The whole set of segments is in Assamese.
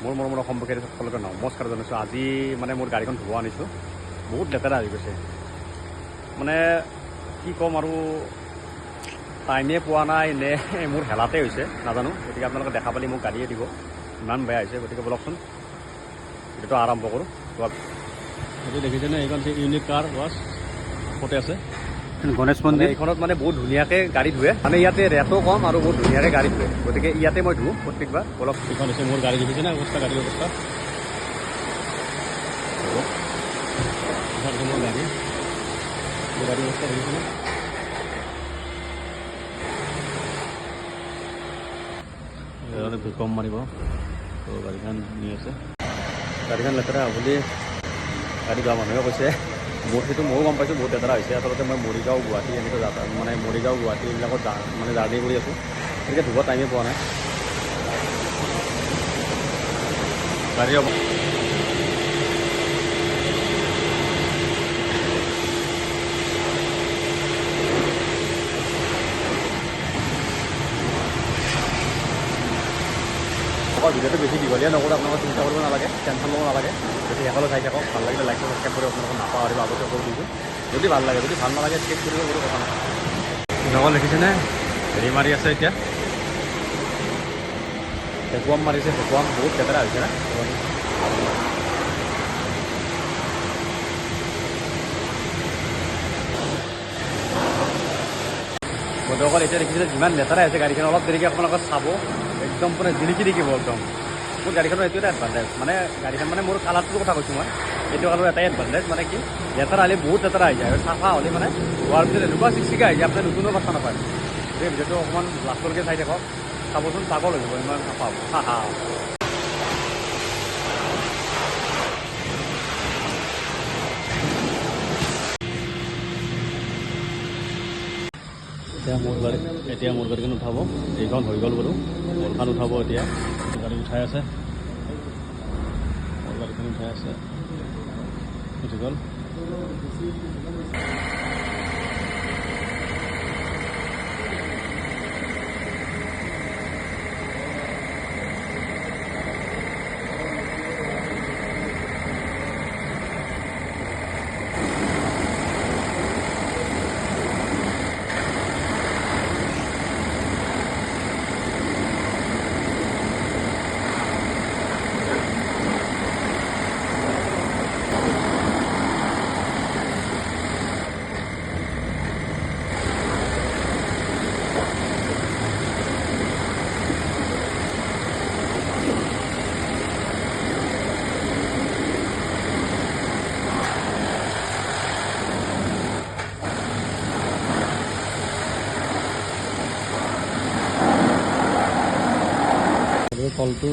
মোৰ মৰমৰ অসমবাসীৰ সকলোকে নমস্কাৰ জনাইছোঁ। আজি মানে মোৰ গাড়ীখন ধুব আনিছোঁ, বহুত লেতেৰা হৈ গৈছে। মানে কি ক'ম আৰু, টাইমে পোৱা নাই নে মোৰ হেলাতে হৈছে নাজানো। গতিকে আপোনালোকে দেখা পালে মোক গাড়ীয়ে দিব, ইমান বেয়া হৈছে। গতিকে বলকচোন এইটো আৰম্ভ কৰোঁ। এইটো দেখিছেনে, এইখন ইউনিক কাৰ ৱাছ ফটো আছে গণেশ মন্দিৰ। এইখনত মানে বহুত ধুনীয়াকৈ গাড়ী ধুৱে, মানে ইয়াতে ৰেটো কম আৰু বহুত ধুনীয়াকৈ গাড়ী ধুৱে। গতিকে ইয়াতে মই ধুওঁ প্ৰত্যেকবাৰ। বলক, এইখন হৈছে মোৰ গাড়ী, দেখিছেনে অৱস্থা, গাড়ীৰ অৱস্থা। এইখন হৈছে মোৰ গাড়ী, গাড়ীৰ অৱস্থা দেখিছেনে। কম মাৰিব তো গাড়ীখন নি আছে, গাড়ীখন লেতেৰা বুলি গাড়ী ধোৱা মানুহে কৈছে। মোৰ সেইটো ময়ো গম পাইছোঁ বহুত লেতেৰা হৈছে। আচলতে মই মৰিগাঁও গুৱাহাটী এনেকৈ মানে মৰিগাঁও গুৱাহাটী এইবিলাকত মানে জাৰ্ণি কৰি আছোঁ, গতিকে ধুব টাইমেই পোৱা নাই গাড়ী। ভিডিঅ'টো বেছি দীঘলীয়া নকৰোঁ, আপোনালোকে চিন্তা কৰিব নালাগে, টেনশ্যন ল'ব নালাগে। যদি সকলো চাই থাকক, ভাল লাগিলে লাইক ছাবস্ক্ৰাইব কৰি আপোনালোকক নাপাহৰিব, আগতে কৰি দিছোঁ। যদি ভাল লাগে, যদি ভাল নালাগে স্কিপ কৰিব, কোনো কথা নাই। নকল দেখিছেনে, হেৰি মাৰি আছে এতিয়া, ভেকুৱাম মাৰিছে, ভেকুৱাম বহুত লেতেৰা হৈছে না। বন্ধুসকল এতিয়া দেখিছিলে যিমান লেতেৰা হৈছে গাড়ীখন, অলপ দেৰিকৈ আপোনালোকে চাব, একদম পুৰা জিলিকি থাকিব একদম। মোৰ গাড়ীখনৰ এইটো এটা এডভান্টেজ, মানে গাড়ীখন মানে মোৰ কালাৰটোৰ কথা কৈছোঁ মই, এইটো কালাৰৰ এটাই এডভান্টেজ, মানে কি লেতেৰা হ'লে বহুত লেতেৰা হৈ যায়, আৰু চাফা হ'লে মানে হোৱাৰ পিছত এনেকুৱা চিকচিকা হৈ যায়, আপোনাৰ নতুনৰ কথা নাপায়। গতিকে ভিডিঅ'টো অকণমান লাষ্টলৈকে চাই থাকক, চাবচোন, পাগল হৈ যাব, ইমান চাফা হ'ব। হা হা। এতিয়া মোৰ গাড়ীখন উঠাব, এইখন হৈ গ'ল বাৰু, মোৰখন উঠাব এতিয়া। গাড়ী উঠাই আছে, মোৰ গাড়ীখন উঠাই আছে, উঠি গ'ল। তলটো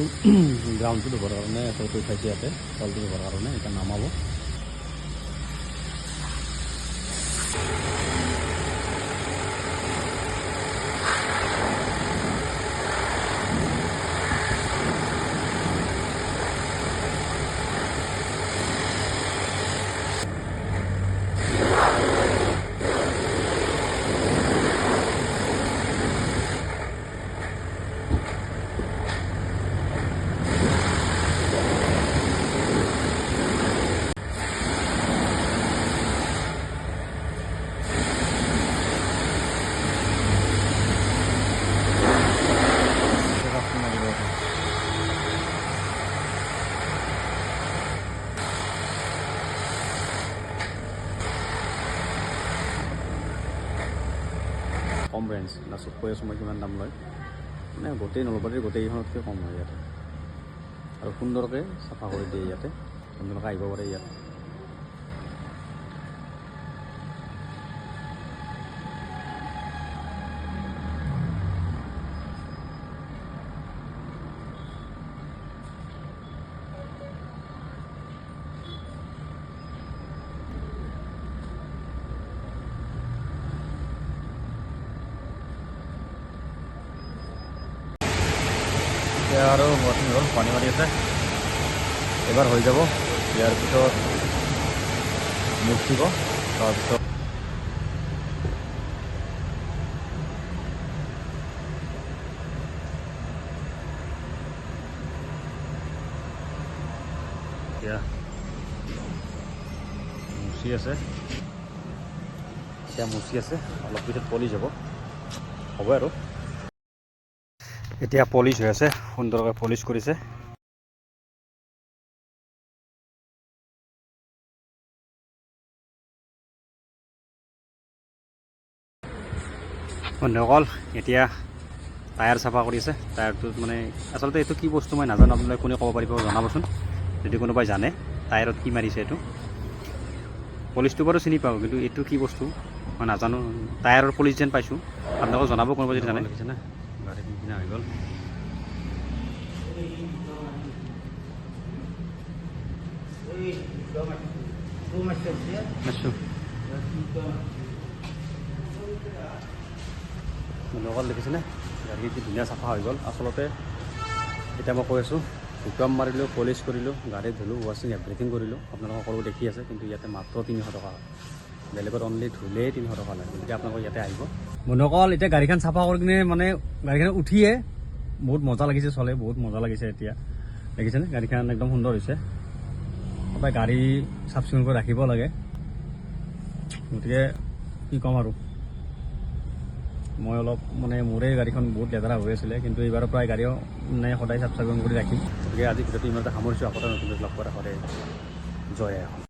গ্ৰাউণ্ডটো ধুবৰ কাৰণে তলটো উঠাইছে, ইয়াতে তলটো ধুবৰ কাৰণে এতিয়া নামাব। কম ৰেঞ্জ লাষ্টত কৈ আছোঁ মই কিমান দাম লয়, মানে গোটেই নলবাৰীৰ গোটেইকেইখনতকৈ কম হয় ইয়াতে, আৰু সুন্দৰকৈ চাফা কৰি দিয়ে ইয়াতে। আপোনালোকে আহিব পাৰে ইয়াত। এতিয়া আৰু বৰষুণ হ'ল, পানী মাৰি আছে, এবাৰ হৈ যাব। ইয়াৰ পিছত মুচিব, তাৰপিছত এতিয়া মুচি আছে, অলপ পিছত পলিচ হ'ব আৰু এতিয়া পলিচ হৈ আছে, সুন্দৰকৈ পলিচ কৰিছে। বন্ধুসকল এতিয়া টায়াৰ চাফা কৰিছে। টায়াৰটোত মানে আচলতে এইটো কি বস্তু মই নাজানো, আপোনালোকে কোনে ক'ব পাৰিব জনাবচোন যদি কোনোবাই জানে। টায়াৰত কি মাৰিছে এইটো? পলিচটো বাৰু চিনি পাওঁ, কিন্তু এইটো কি বস্তু মই নাজানো। টায়াৰৰ পলিচ যেন পাইছোঁ, আপোনালোকক জনাব কোনোবাই যদি জানে। দেখিছে না গাড়ী কিনা হৈ গ'ল। লগৰ দেখিছেনে গাড়ী কি ধুনীয়া চাফা হৈ গ'ল। আচলতে এতিয়া মই কৈ আছোঁ, ভুকাম মাৰিলোঁ, পলিচ কৰিলোঁ, গাড়ী ধুলোঁ, ৱাশ্বিং এভৰিথিং কৰিলোঁ। আপোনালোকক সকলো দেখি আছে, কিন্তু ইয়াতে মাত্ৰ 300 টকা হয়। বেলেগত অনলি ধুলেই 300 টকা লাগে। গতিকে আপোনালোকে ইয়াতে আহিব। বন্ধুসকল এতিয়া গাড়ীখন চাফা কৰি কিনে মানে গাড়ীখন উঠিয়ে বহুত মজা লাগিছে, চলে বহুত মজা লাগিছে। এতিয়া দেখিছেনে গাড়ীখন একদম সুন্দৰ হৈছে। সদায় গাড়ী চাফ চিকুণ কৰি ৰাখিব লাগে। গতিকে কি ক'ম আৰু, মই অলপ মানে মোৰে গাড়ীখন বহুত লেতেৰা হৈ আছিলে, কিন্তু এইবাৰৰ পৰাই গাড়ীও মানে সদায় চাফ চিকুণ কৰি ৰাখিম। গতিকে আজি ভিডিঅ'টো ইমানতে সামৰিছোঁ। আকৌ নতুন লগ কৰা সদায় জয় আই অসম।